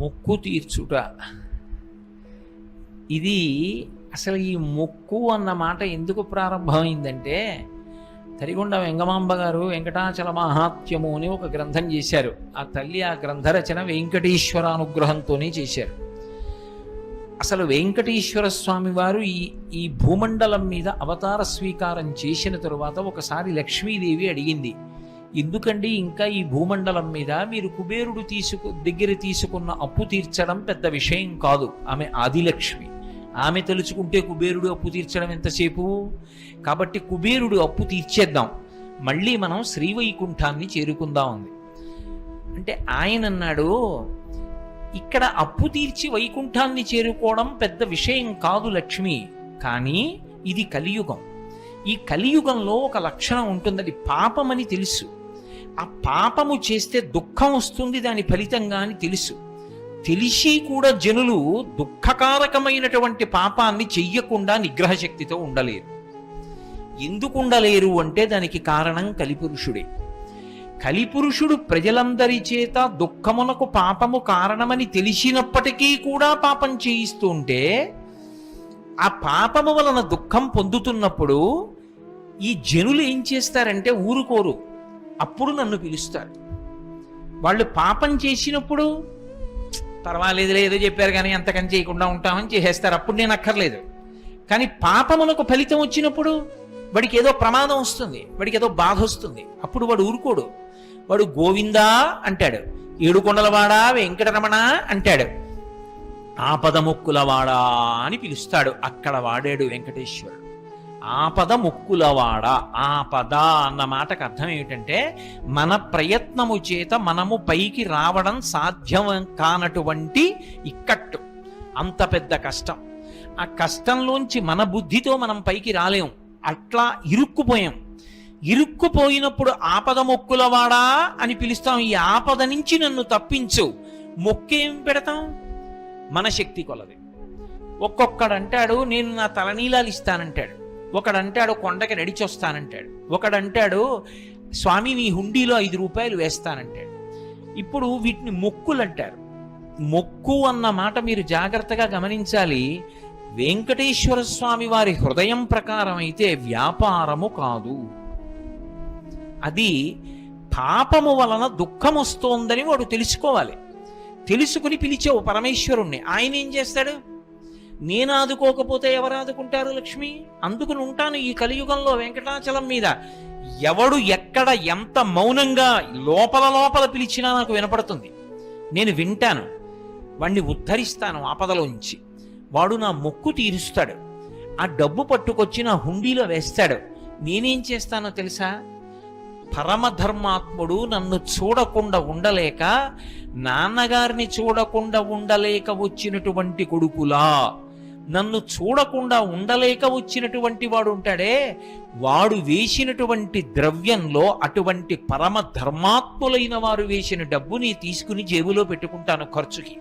మొక్కు తీర్చుట. ఇది అసలు ఈ మొక్కు అన్న మాట ఎందుకు ప్రారంభమైందంటే, తరిగొండ వెంగమాంబ గారు వెంకటాచల మహాత్మ్యము అని ఒక గ్రంథం చేశారు. ఆ తల్లి ఆ గ్రంథ రచన వెంకటేశ్వర అనుగ్రహంతోనే చేశారు. అసలు వెంకటేశ్వర స్వామి వారు ఈ భూమండలం మీద అవతార స్వీకారం చేసిన తరువాత ఒకసారి లక్ష్మీదేవి అడిగింది, ఎందుకండి ఇంకా ఈ భూమండలం మీద మీరు కుబేరుడు దగ్గర తీసుకున్న అప్పు తీర్చడం పెద్ద విషయం కాదు. ఆమె ఆదిలక్ష్మి, ఆమె తలుచుకుంటే కుబేరుడు అప్పు తీర్చడం ఎంతసేపు, కాబట్టి కుబేరుడు అప్పు తీర్చేద్దాం, మళ్ళీ మనం శ్రీవైకుంఠాన్ని చేరుకుందాం ఉంది. అంటే ఆయన అన్నాడు, ఇక్కడ అప్పు తీర్చి వైకుంఠాన్ని చేరుకోవడం పెద్ద విషయం కాదు లక్ష్మి, కానీ ఇది కలియుగం. ఈ కలియుగంలో ఒక లక్షణం ఉంటుంది, అది పాపమని తెలుసు. ఆ పాపము చేస్తే దుఃఖం వస్తుంది దాని ఫలితంగా అని తెలుసు. తెలిసి కూడా జనులు దుఃఖకారకమైనటువంటి పాపాన్ని చెయ్యకుండా నిగ్రహశక్తితో ఉండలేరు. ఎందుకు ఉండలేరు అంటే దానికి కారణం కలిపురుషుడే. కలిపురుషుడు ప్రజలందరి చేత దుఃఖమునకు పాపము కారణమని తెలిసినప్పటికీ కూడా పాపం చేయిస్తూ ఉంటే, ఆ పాపము వలన దుఃఖం పొందుతున్నప్పుడు ఈ జనులు ఏం చేస్తారంటే ఊరుకోరు, అప్పుడు నన్ను పిలుస్తారు. వాళ్ళు పాపం చేసినప్పుడు పర్వాలేదు ఏదో చెప్పారు కానీ అంతకని చేయకుండా ఉంటామని చేసేస్తారు, అప్పుడు నేను అక్కర్లేదు. కానీ పాపమునకు ఫలితం వచ్చినప్పుడు వాడికి ఏదో ప్రమాదం వస్తుంది, వాడికి ఏదో బాధ వస్తుంది, అప్పుడు వాడు ఊరుకోడు. వాడు గోవిందా అంటాడు, ఏడుకొండలవాడా వెంకటరమణ అంటాడు, ఆపద ముక్కులవాడా అని పిలుస్తాడు. అక్కడ వాడాడు వెంకటేశ్వరుడు, ఆపద ముక్కులవాడ. ఆపద అన్న మాటకు అర్థం ఏమిటంటే, మన ప్రయత్నము చేత మనము పైకి రావడం సాధ్యం కానటువంటి ఇక్కట్టు, అంత పెద్ద కష్టం. ఆ కష్టంలోంచి మన బుద్ధితో మనం పైకి రాలేం, అట్లా ఇరుక్కుపోయాం. ఇరుక్కుపోయినప్పుడు ఆపద మొక్కులవాడా అని పిలుస్తాం. ఈ ఆపద నుంచి నన్ను తప్పించు. మొక్కేం పెడతాం? మన శక్తి కొలది. ఒక్కొక్కడంటాడు నేను నా తలనీలాలు ఇస్తానంటాడు, ఒకడంటాడు కొండకి నడిచొస్తానంటాడు, ఒకడంటాడు స్వామి మీ హుండీలో 5 రూపాయలు వేస్తానంటాడు. ఇప్పుడు వీటిని మొక్కులు అంటారు. మొక్కు అన్న మాట మీరు జాగ్రత్తగా గమనించాలి. వెంకటేశ్వర స్వామి వారి హృదయం ప్రకారం అయితే వ్యాపారము కాదు, అది పాపము వలన దుఃఖం వస్తోందని వాడు తెలుసుకోవాలి. తెలుసుకుని పిలిచావు పరమేశ్వరుణ్ణి, ఆయన ఏం చేస్తాడు? నేను ఆదుకోకపోతే ఎవరు ఆదుకుంటారు లక్ష్మి? అందుకుని ఉంటాను ఈ కలియుగంలో వెంకటాచలం మీద. ఎవడు ఎక్కడ ఎంత మౌనంగా లోపల లోపల పిలిచినా నాకు వినపడుతుంది, నేను వింటాను, వాణ్ణి ఉద్ధరిస్తాను ఆపదలోంచి. వాడు నా మొక్కు తీరుస్తాడు, ఆ డబ్బు పట్టుకొచ్చి నా హుండీలో వేస్తాడు. నేనేం చేస్తానో తెలుసా? పరమధర్మాత్ముడు నన్ను చూడకుండా ఉండలేక, నాన్నగారిని చూడకుండా ఉండలేక వచ్చినటువంటి కొడుకులా నన్ను చూడకుండా ఉండలేక వచ్చినటువంటి వాడు ఉంటాడే, వాడు వేసినటువంటి ద్రవ్యంలో అటువంటి పరమ ధర్మాత్ములైన వారు వేసిన డబ్బుని తీసుకుని జేబులో పెట్టుకుంటాను ఖర్చుకి.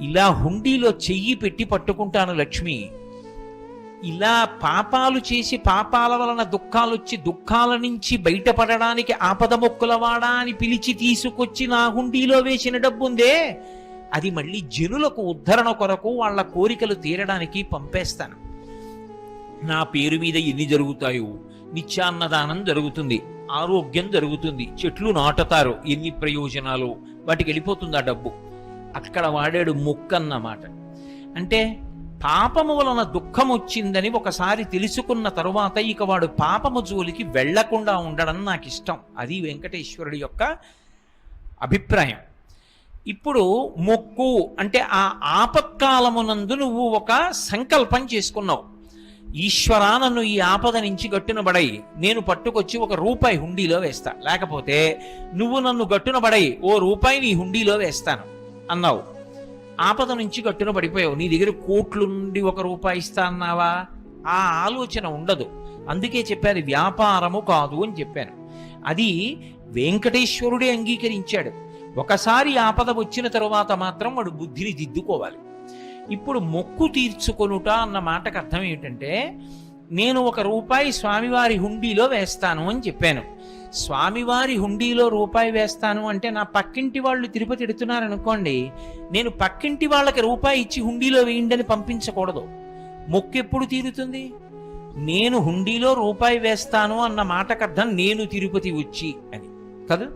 ఇలా హుండీలో చెయ్యి పెట్టి పట్టుకుంటాను లక్ష్మి. ఇలా పాపాలు చేసి పాపాల వలన దుఃఖాలు వచ్చి దుఃఖాల నుంచి బయటపడడానికి ఆపద మొక్కులవాడా అని పిలిచి తీసుకొచ్చి నా హుండీలో వేసిన డబ్బుందే, అది మళ్ళీ జనులకు ఉద్ధరణ కొరకు వాళ్ళ కోరికలు తీరడానికి పంపేస్తాను. నా పేరు మీద ఎన్ని జరుగుతాయో, నిత్యాన్నదానం జరుగుతుంది, ఆరోగ్యం జరుగుతుంది, చెట్లు నాటుతారు, ఎన్ని ప్రయోజనాలు, వాటికి వెళ్ళిపోతుంది ఆ డబ్బు. అక్కడ వాడాడు మొక్కన్నమాట. అంటే పాపము వలన దుఃఖం వచ్చిందని ఒకసారి తెలుసుకున్న తరువాత ఇక వాడు పాపము జోలికి వెళ్లకుండా ఉండడం నాకు ఇష్టం. అది వెంకటేశ్వరుడి యొక్క అభిప్రాయం. ఇప్పుడు మొక్కు అంటే ఆ ఆపత్కాలమునందు నువ్వు ఒక సంకల్పం చేసుకున్నావు, ఈశ్వరా నన్ను ఈ ఆపద నుంచి గట్టున బడై, నేను పట్టుకొచ్చి 1 రూపాయి హుండీలో వేస్తా, లేకపోతే నువ్వు నన్ను గట్టున బడై 1 రూపాయి నీ హుండీలో వేస్తాను అన్నావు. ఆపద నుంచి గట్టున పడిపోయావు, నీ దగ్గర కోట్లు నుండి 1 రూపాయి ఇస్తా అన్నావా? ఆ ఆలోచన ఉండదు. అందుకే చెప్పాను వ్యాపారము కాదు అని చెప్పాను. అది వెంకటేశ్వరుడే అంగీకరించాడు. ఒకసారి ఆపద వచ్చిన తరువాత మాత్రం వాడు బుద్ధిని దిద్దుకోవాలి. ఇప్పుడు మొక్కు తీర్చుకొనుట అన్న మాటకు అర్థం ఏమిటంటే, నేను 1 రూపాయి స్వామివారి హుండీలో వేస్తాను అని చెప్పాను. స్వామివారి హుండీలో రూపాయి వేస్తాను అంటే నా పక్కింటి వాళ్ళు తిరుపతి ఎడుతున్నారు అనుకోండి, నేను పక్కింటి వాళ్ళకి రూపాయి ఇచ్చి హుండీలో వేయండి అని పంపించకూడదు. మొక్కు ఎప్పుడు తీరుతుంది? నేను హుండీలో రూపాయి వేస్తాను అన్న మాటకు అర్థం నేను తిరుపతి వచ్చి అని కదా.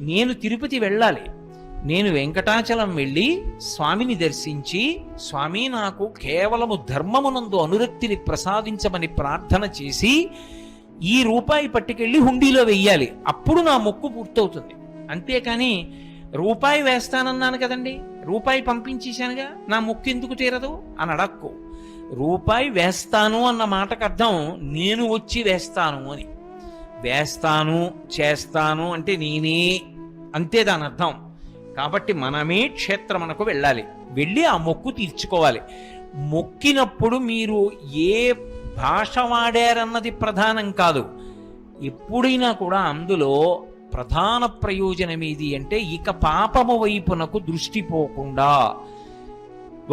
నేను తిరుపతి వెళ్ళాలి, నేను వెంకటాచలం వెళ్ళి స్వామిని దర్శించి, స్వామి నాకు కేవలము ధర్మమునందు అనురక్తిని ప్రసాదించమని ప్రార్థన చేసి ఈ రూపాయి పట్టుకెళ్ళి హుండీలో వెయ్యాలి. అప్పుడు నా మొక్కు పూర్తవుతుంది. అంతేకాని రూపాయి వేస్తానన్నాను కదండి, రూపాయి పంపించేశానుగా, నా మొక్కు ఎందుకు తీరదు అని అడక్కు. రూపాయి వేస్తాను అన్న మాటకు అర్థం నేను వచ్చి వేస్తాను అని. వేస్తాను చేస్తాను అంటే నేనే, అంతే దాని అర్థం. కాబట్టి మనమే క్షేత్రమునకు వెళ్ళాలి, వెళ్ళి ఆ మొక్కు తీర్చుకోవాలి. మొక్కినప్పుడు మీరు ఏ భాష వాడారన్నది ప్రధానం కాదు. ఎప్పుడైనా కూడా అందులో ప్రధాన ప్రయోజనం ఏది అంటే, ఇక పాపము వైపునకు దృష్టి పోకుండా,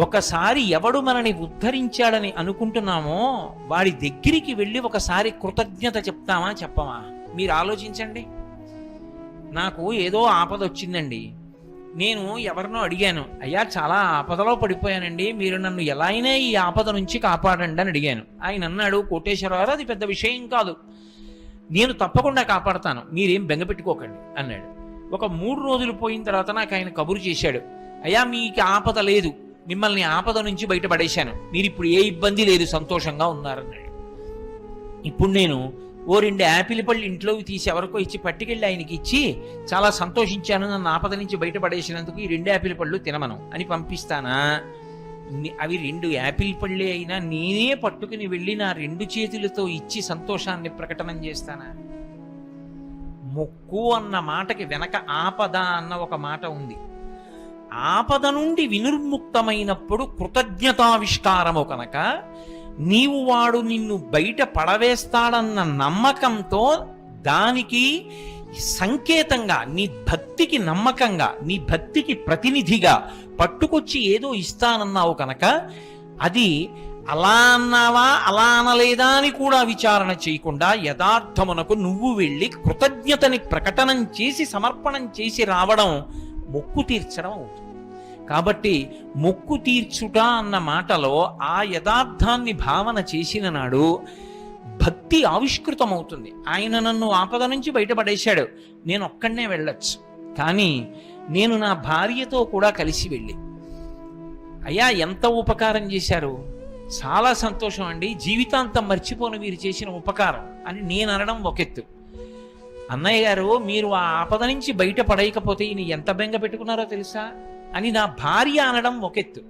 ఒకసారి ఎవడు మనని ఉద్ధరించాడని అనుకుంటున్నామో వాడి దగ్గరికి వెళ్ళి ఒకసారి కృతజ్ఞత చెప్తామా చెప్పమా? మీరు ఆలోచించండి. నాకు ఏదో ఆపద వచ్చిందండి, నేను ఎవరినో అడిగాను, అయ్యా చాలా ఆపదలో పడిపోయానండి, మీరు నన్ను ఎలా అయినా ఈ ఆపద నుంచి కాపాడండి అని అడిగాను. ఆయన అన్నాడు, కోటేశ్వరరావు అది పెద్ద విషయం కాదు, నేను తప్పకుండా కాపాడతాను, మీరేం బెంగపెట్టుకోకండి అన్నాడు. ఒక 3 రోజులు పోయిన తర్వాత నాకు ఆయన కబురు చేశాడు, అయ్యా మీకు ఆపద లేదు, మిమ్మల్ని ఆపద నుంచి బయటపడేశాను, మీరు ఇప్పుడు ఏ ఇబ్బంది లేదు, సంతోషంగా ఉన్నారన్నాడు. ఇప్పుడు నేను ఓ 2 యాపిల్ పళ్ళు ఇంట్లోకి తీసి ఎవరికో ఇచ్చి పట్టుకెళ్ళి ఆయనకి ఇచ్చి చాలా సంతోషించాను, నన్ను ఆపద నుంచి బయటపడేసినందుకు ఈ 2 యాపిల్ పళ్ళు తినమను అని పంపిస్తానా? అవి 2 యాపిల్ పళ్ళే అయినా నేనే పట్టుకుని వెళ్ళి నా 2 చేతులతో ఇచ్చి సంతోషాన్ని ప్రకటన చేస్తానా? మొక్కు అన్న మాటకి వెనక ఆపద అన్న ఒక మాట ఉంది. ఆపద నుండి వినిర్ముక్తమైనప్పుడు కృతజ్ఞతావిష్కారము కనుక నీవు వాడు నిన్ను బయట పడవేస్తాడన్న నమ్మకంతో, దానికి సంకేతంగా నీ భక్తికి నమ్మకంగా, నీ భక్తికి ప్రతినిధిగా పట్టుకొచ్చి ఏదో ఇస్తానన్నావు కనుక, అది అలా అన్నావా అలా అనలేదా అని కూడా విచారణ చేయకుండా యథార్థమునకు నువ్వు వెళ్ళి కృతజ్ఞతని ప్రకటనం చేసి సమర్పణం చేసి రావడం మొక్కు తీర్చడం అవుతుంది. కాబట్టి మొక్కు తీర్చుట అన్న మాటలో ఆ యథార్థాన్ని భావన చేసిన నాడు భక్తి ఆవిష్కృతమవుతుంది. ఆయన నన్ను ఆపద నుంచి బయటపడేశాడు, నేను ఒక్కడనే వెళ్ళొచ్చు, కానీ నేను నా భార్యతో కూడా కలిసి వెళ్ళి, అయ్యా ఎంత ఉపకారం చేశారు, చాలా సంతోషం అండి, జీవితాంతం మర్చిపోను మీరు చేసిన ఉపకారం అని నేను అనడం ఒకెత్తు. అన్నయ్య గారు మీరు ఆ ఆపద నుంచి బయట పడేయకపోతే ఈయన ఎంత బెంగ పెట్టుకున్నారో తెలుసా అని నా భార్య అనడం ఒకెత్తు.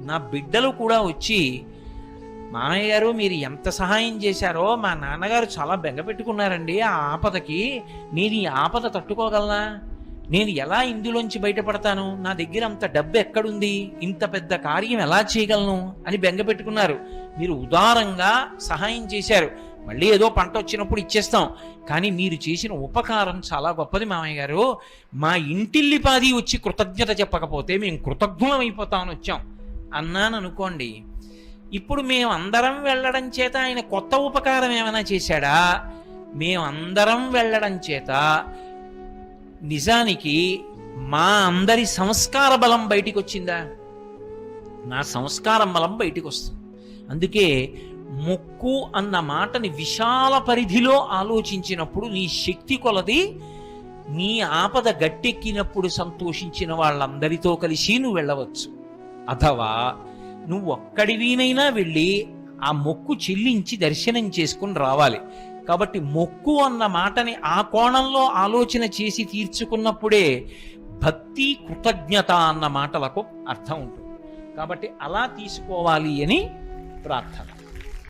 నా బిడ్డలు కూడా వచ్చి, మామయ్య గారు మీరు ఎంత సహాయం చేశారో, మా నాన్నగారు చాలా బెంగ పెట్టుకున్నారండి ఆ ఆపదకి, నేను ఈ ఆపద తట్టుకోగలనా, నేను ఎలా ఇందులోంచి బయటపడతాను, నా దగ్గర అంత డబ్బు ఎక్కడుంది, ఇంత పెద్ద కార్యం ఎలా చేయగలను అని బెంగ పెట్టుకున్నారు. మీరు ఉదారంగా సహాయం చేశారు, మళ్ళీ ఏదో పంట వచ్చినప్పుడు ఇచ్చేస్తాం, కానీ మీరు చేసిన ఉపకారం చాలా గొప్పది మామయ్య గారు, మా ఇంటిల్లిపాది వచ్చి కృతజ్ఞత చెప్పకపోతే మేము కృతజ్ఞులం అయిపోతామని వచ్చాం అన్నాను అనుకోండి. ఇప్పుడు మేము అందరం వెళ్ళడం చేత ఆయన కొత్త ఉపకారం ఏమైనా చేశాడా? మేమందరం వెళ్ళడం చేత నిజానికి మా అందరి సంస్కార బలం బయటికి వచ్చిందా? నా సంస్కారం బలం బయటికి వస్తుంది. అందుకే మొక్కు అన్న మాటని విశాల పరిధిలో ఆలోచించినప్పుడు నీ శక్తి కొలది నీ ఆపద గట్టెక్కినప్పుడు సంతోషించిన వాళ్ళందరితో కలిసి నువ్వు వెళ్ళవచ్చు. అథవా నువ్వు ఒక్కడివీనైనా వెళ్ళి ఆ మొక్కు చెల్లించి దర్శనం చేసుకుని రావాలి. కాబట్టి మొక్కు అన్న మాటని ఆ కోణంలో ఆలోచన చేసి తీర్చుకున్నప్పుడే భక్తి కృతజ్ఞత అన్న మాటలకు అర్థం ఉంటుంది. కాబట్టి అలా తీసుకోవాలి అని ప్రార్థన.